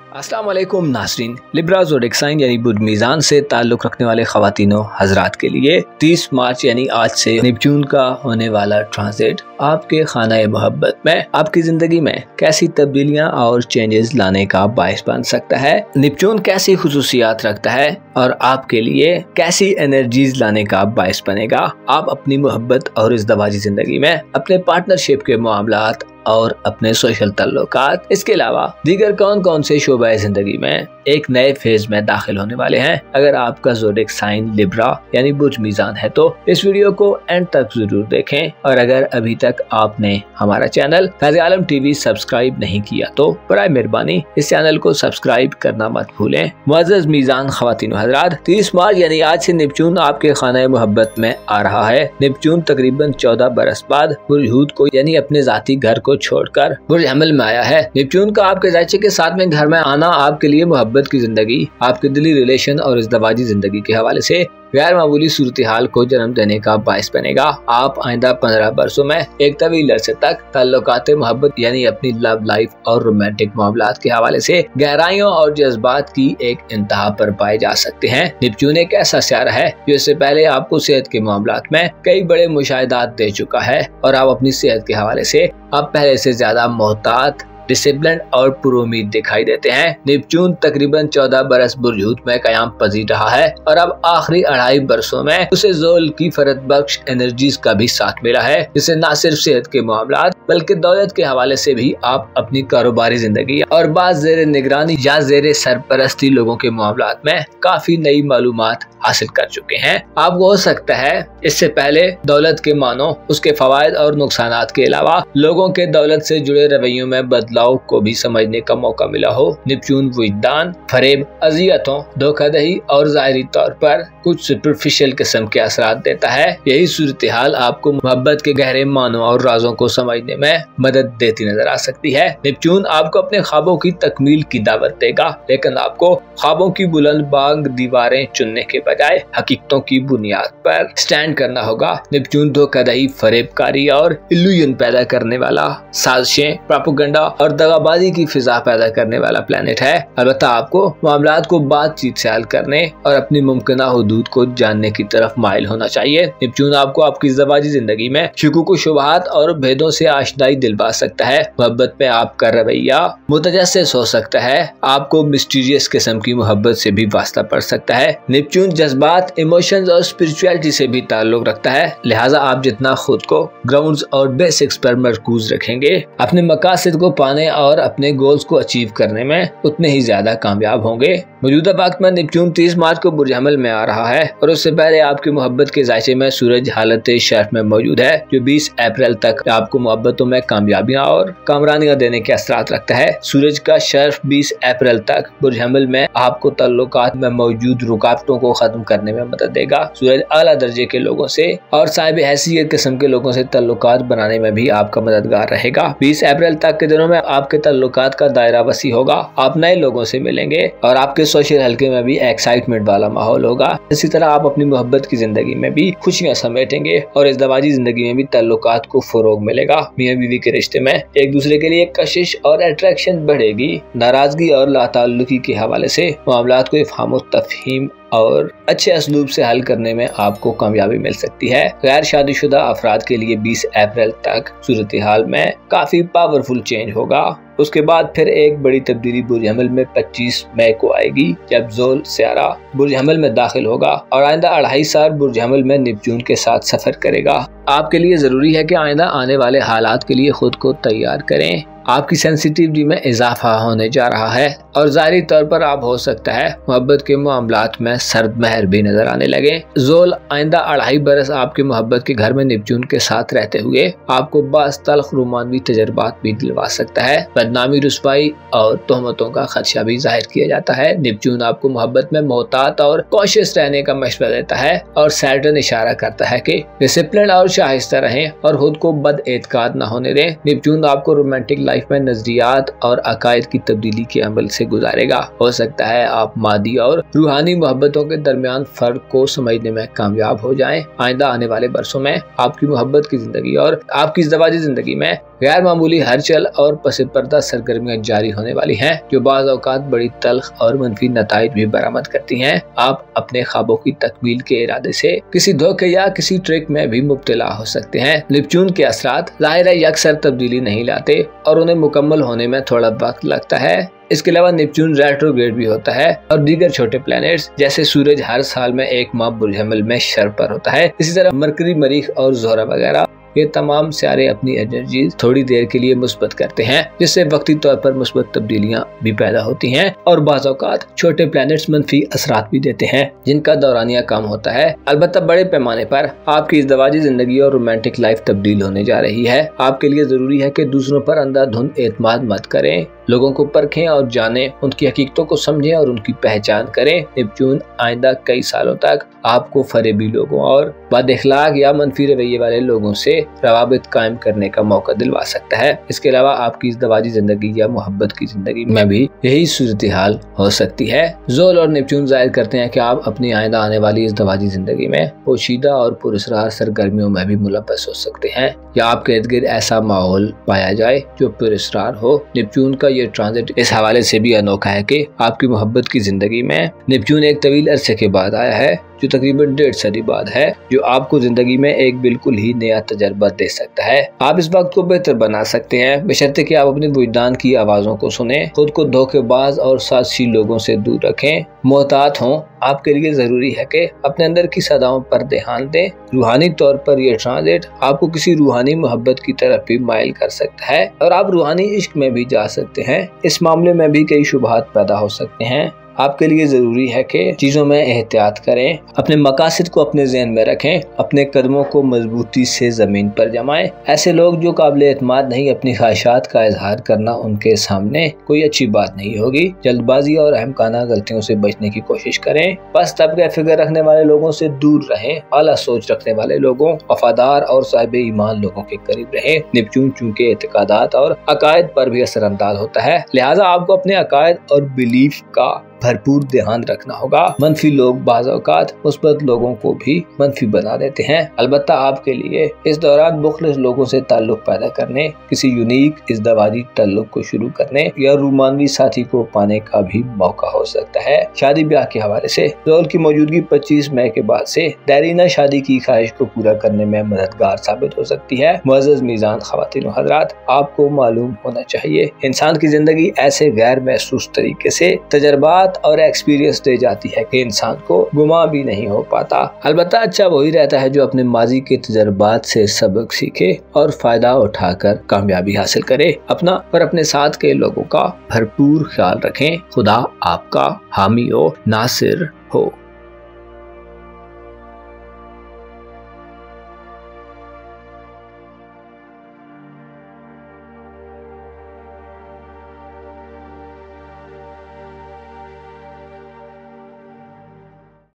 अस्सलाम वालेकुम नाज़रीन। लिब्रा ज़ोडिक साइन यानी बुध मीज़ान से ताल्लुक़ रखने वाले ख़वातीनो हज़रात के लिए 30 मार्च यानी आज से नेपच्यून का होने वाला ट्रांजिट आपके खाना मोहब्बत में आपकी ज़िंदगी में कैसी तब्दीलियाँ और चेंजेस लाने का बायस बन सकता है। नेपच्यून कैसी खुसूसियात रखता है और आपके लिए कैसी एनर्जीज लाने का बायस बनेगा। आप अपनी मोहब्बत और इज़्दवाजी ज़िंदगी में अपने पार्टनरशिप के मामलात और अपने सोशल तल्लुकात, इसके अलावा दीगर कौन कौन से शोबे जिंदगी में एक नए फेज में दाखिल होने वाले हैं। अगर आपका ज़ोडिक साइन लिब्रा यानी बुध मीज़ान है तो इस वीडियो को एंड तक जरूर देखें। और अगर अभी तक आपने हमारा चैनल फैज़ आलम टीवी सब्सक्राइब नहीं किया तो बराए मेहरबानी इस चैनल को सब्सक्राइब करना मत भूलें। मुअज़्ज़ज़ मीज़ान ख़वातीन हज़रात, 30 मार्च यानी आज से नेपच्यून आपके खाना मोहब्बत में आ रहा है। नेपच्यून तकरीबन 14 बरस बाद बुर्ज हूद को यानी अपने ज़ाती घर को छोड़कर बुर्ज हमल में आया है। नेपच्यून का आपके ज़ायचे के साथ में घर में आना आपके लिए मोहब्बत की जिंदगी, आपके दिली रिलेशन और इज़्दवाजी जिंदगी के हवाले से गैर मामूली सूरत हाल को जन्म देने का बायस बनेगा। आप आइंदा 15 बरसों में एक तवील अरसे तक ताल्लुकात मोहब्बत यानी अपनी लव लाइफ और रोमांटिक मामलात के हवाले से गहराइयों और जज्बात की एक इंतहा पर पाए जा सकते हैं। नेपच्यून एक ऐसा सियारा है जो इससे पहले आपको सेहत के मामलात में कई बड़े मुशाहिदात दे चुका है और आप अपनी सेहत के हवाले से अब पहले से ज्यादा मोहतात, डिसिप्लिन और पुरुमीद दिखाई देते हैं। नेपच्यून तकरीबन 14 बरस बुर्ज हूद में कयाम पजीर रहा है और अब आखिरी 2.5 बरसों में उसे ज़ोल की फरत बख्श एनर्जीज का भी साथ मिला है, जिससे न सिर्फ सेहत के मामलात बल्कि दौलत के हवाले से भी आप अपनी कारोबारी जिंदगी और बाज़ ज़ेरे निगरानी या ज़ेरे सरपरस्ती लोगों के मामलात में काफी नई मालूमात हासिल कर चुके हैं। आपको हो सकता है इससे पहले दौलत के मानो, उसके फवायद और नुकसानात के अलावा लोगों के दौलत से जुड़े रवैयों में बदलाव को भी समझने का मौका मिला हो। नेपच्यून विजदान, फरेब, अजियतों, धोखाधड़ी और ज़ाहिरी तौर पर कुछ सुपरफिशियल किस्म के असरात देता है। यही सूरत हाल आपको मोहब्बत के गहरे मानों और राजों को समझने में मदद देती नजर आ सकती है। नेपच्यून आपको अपने ख्वाबों की तकमील की दावत देगा, लेकिन आपको ख्वाबों की बुलंद बाग दीवारें चुनने के बजाय हकीकतों की बुनियाद पर स्टैंड करना होगा। नेपच्यून धोखाधड़ी, फरेबकारी और इल्यूजन पैदा करने वाला, साजिशें, प्रोपेगेंडा और दगाबाजी की फिजा पैदा करने वाला प्लेनेट है। अलबत्ता आपको मामलात को बातचीत से हल करने और अपनी मुमकिन हुदूद को जानने की तरफ माइल होना चाहिए। नेपच्यून आपको आपकी ज़वाजी जिंदगी में शुकूक शुबहात और भेदों से आशनाई दिलवा सकता है। मोहब्बत में आपका रवैया मुतजस्सिस हो सकता है, आपको मिस्टीरियस किस्म की मोहब्बत से भी वास्ता पड़ सकता है। नेपच्यून जज्बात, इमोशंस और स्पिरिचुअलिटी से भी ताल्लुक रखता है, लिहाजा आप जितना खुद को ग्राउंड्स और बेसिक्स पर मरकूज रखेंगे, अपने मकासद को पाने और अपने गोल्स को अचीव करने में उतने ही ज्यादा कामयाब होंगे। मौजूदा वक्त में नेपच्यून 30 मार्च को बुर्ज हमल में आ रहा है और उससे पहले आपकी मोहब्बत के जायचे में सूरज हालत शर्फ में मौजूद है, जो 20 अप्रैल तक आपको मोहब्बतों में कामयाबियां और कामरानियां देने के असरात रखता है। सूरज का शर्फ 20 अप्रैल तक बुर्ज हमल में आपको तल्लुकात में मौजूद रुकावटों को खत्म करने में मदद देगा। सूरज आला दर्जे के लोगों से और साहिब हैसियत किस्म के लोगों से तल्लुकात बनाने में भी आपका मददगार रहेगा। 20 अप्रैल तक के दिनों में आपके तल्लुकात का दायरा वसी होगा, आप नए लोगों से मिलेंगे और आपके सोशल हल्के में भी एक्साइटमेंट वाला माहौल होगा। इसी तरह आप अपनी मोहब्बत की जिंदगी में भी खुशियां समेटेंगे और इज़्दवाजी जिंदगी में भी तल्लुकात को फरोग मिलेगा। मियां बीवी के रिश्ते में एक दूसरे के लिए कशिश और अट्रैक्शन बढ़ेगी। नाराजगी और लाताल्लुकी के हवाले से मामलात को इफ़हाम और तफहीम और अच्छे असलूब से हल करने में आपको कामयाबी मिल सकती है। गैर शादीशुदा अफराद के लिए 20 अप्रैल तक सूरत हाल में काफी पावरफुल चेंज होगा। उसके बाद फिर एक बड़ी तब्दीली बुर्ज हमल में 25 मई को आएगी, जब ज़ोल सियारा बुर्ज हमल में दाखिल होगा और आइंदा 2.5 साल बुर्ज हमल में नेपच्यून के साथ सफर करेगा। आपके लिए जरूरी है कि आइंदा आने वाले हालात के लिए खुद को तैयार करें। आपकी सेंसिटिविटी में इजाफा होने जा रहा है और ज़ाहिरी तौर पर आप हो सकता है मोहब्बत के मामलात में सर्द महर भी नजर आने लगे। ज़ोल आइंदा 2.5 बरस आपके मोहब्बत के घर में नेपच्यून के साथ रहते हुए आपको बास तल्ख रोमानवी तजर्बात भी दिलवा सकता है। बदनामी, रुसवाई और तोहमतों का खदशा भी जाहिर किया जाता है। नेपच्यून आपको मोहब्बत में मोहतात और कॉशियस रहने का मशवरा देता है और सैटर्न इशारा करता है कि डिसिप्लिन और शाइस्ता रहें और खुद को बद एतकाद न होने दें। नेपच्यून आपको रोमांटिक लाइफ लाइफ में नजरियात और अकायद की तब्दीली के अमल से गुजारेगा। हो सकता है आप मादी और रूहानी मोहब्बतों के दरमियान फर्क को समझने में कामयाब हो जाएं। आइंदा आने वाले बरसों में आपकी मोहब्बत की जिंदगी और आपकी इज़्दवाजी जिंदगी में गैर मामूली हलचल और पस पर्दा सरगर्मियां जारी होने वाली हैं, जो बाज़ औक़ात बड़ी तल्ख और मनफी नताइज भी बरामद करती हैं। आप अपने ख्वाबों की तकमील के इरादे से किसी धोखे या किसी ट्रिक में भी मुब्तला हो सकते हैं। नेपच्यून के असरात ज़ाहिर है यकसर तब्दीली नहीं लाते और उन्हें मुकम्मल होने में थोड़ा वक्त लगता है। इसके अलावा नेपच्यून रेट्रोग्रेड भी होता है और दीगर छोटे प्लैनेट्स जैसे सूरज हर साल में एक माह बुरहमल में शर पर होता है। इसी तरह मरकरी, मरीख और ज़ोहरा वगैरह ये तमाम सियारे अपनी एनर्जी थोड़ी देर के लिए मुस्बत करते हैं, जिससे वक्ती तौर पर मुस्बत तब्दीलियां भी पैदा होती हैं और बाज़ औक़ात छोटे प्लैनेट्स मनफी असरात भी देते हैं जिनका दौरानिया कम होता है। अलबत्ता बड़े पैमाने पर आपकी इज़्दवाजी जिंदगी और रोमांटिक लाइफ तब्दील होने जा रही है। आपके लिए जरूरी है कि दूसरों पर अंधाधुंध एतमाद मत करें, लोगों को परखें और जानें, उनकी हकीकतों को समझें और उनकी पहचान करें। नेपच्यून आइंदा कई सालों तक आपको फरेबी लोगों और बद-इख़लाक़ या मनफी रवैये वाले लोगों से रवाबित कायम करने का मौका दिलवा सकता है। इसके अलावा आपकी इज़्दवाजी जिंदगी या मोहब्बत की जिंदगी में भी यही सूरत हाल हो सकती है। ज़ोल और नेपच्यून जाहिर करते हैं कि आप अपनी आइंदा आने वाली इज़्दवाजी जिंदगी में पोशीदा और पुरअसरार सरगर्मियों में भी मुलव्वस हो सकते हैं या आपके इर्द गिर्द ऐसा माहौल पाया जाए जो पुरअसरार हो। नेपच्यून का ये ट्रांजिट इस हवाले से भी अनोखा है कि आपकी मोहब्बत की जिंदगी में नेपच्यून एक तवील अरसे के बाद आया है, जो तकरीबन 1.5 सदी बाद है, जो आपको जिंदगी में एक बिल्कुल ही नया तजर्बा दे सकता है। आप इस वक्त को बेहतर बना सकते हैं बशर्ते कि आप अपने वुजदान की आवाज़ों को सुने, खुद को धोखेबाज और साजिशी लोगों से दूर रखें, मोहतात हों। आपके लिए जरूरी है कि अपने अंदर की सदाओं पर ध्यान दें। रूहानी तौर पर यह ट्रांजिट आपको किसी रूहानी मोहब्बत की तरफ भी माइल कर सकता है और आप रूहानी इश्क में भी जा सकते हैं। इस मामले में भी कई शुबहात पैदा हो सकते हैं। आपके लिए जरूरी है कि चीजों में एहतियात करें, अपने मकासद को अपने ज़हन में रखें, अपने कदमों को मजबूती से जमीन पर जमाएं। ऐसे लोग जो काबिल एतमाद नहीं, अपनी ख्वाहिशात का इजहार करना उनके सामने कोई अच्छी बात नहीं होगी। जल्दबाजी और अहमकाना गलतियों से बचने की कोशिश करें। बस तबका फिक्र रखने वाले लोगों से दूर रहें। आला सोच रखने वाले लोगों, वफादार और साहिब ईमान लोगों के करीब रहें। नेपच्यून चूंकि एतकादात और अकायद पर भी असरअंदाज होता है, लिहाजा आपको अपने अकायद और बिलीफ का भरपूर ध्यान रखना होगा। मनफी लोग बाज़ औक़ात मुस्बत लोगों को भी मनफी बना देते हैं। अलबत्ता आपके लिए इस दौरान मुख्तलिफ लोगों से ताल्लुक पैदा करने, किसी यूनिक इज़्दवाजी ताल्लुक को शुरू करने या रूमानवी साथी को पाने का भी मौका हो सकता है। शादी ब्याह के हवाले से ज़ोल की मौजूदगी 25 मई के बाद से देरीना शादी की ख्वाहिश को पूरा करने में मददगार साबित हो सकती है। मुअज़्ज़ज़ मीज़ान ख़वातीन व हज़रात, आपको मालूम होना चाहिए इंसान की जिंदगी ऐसे गैर महसूस तरीके से तजर्बात और एक्सपीरियंस दे जाती है कि इंसान को गुमा भी नहीं हो पाता। अलबत्ता अच्छा वही रहता है जो अपने माजी के तजर्बात से सबक सीखे और फायदा उठाकर कामयाबी हासिल करे। अपना और अपने साथ के लोगों का भरपूर ख्याल रखें। खुदा आपका हामी हो, नासिर हो।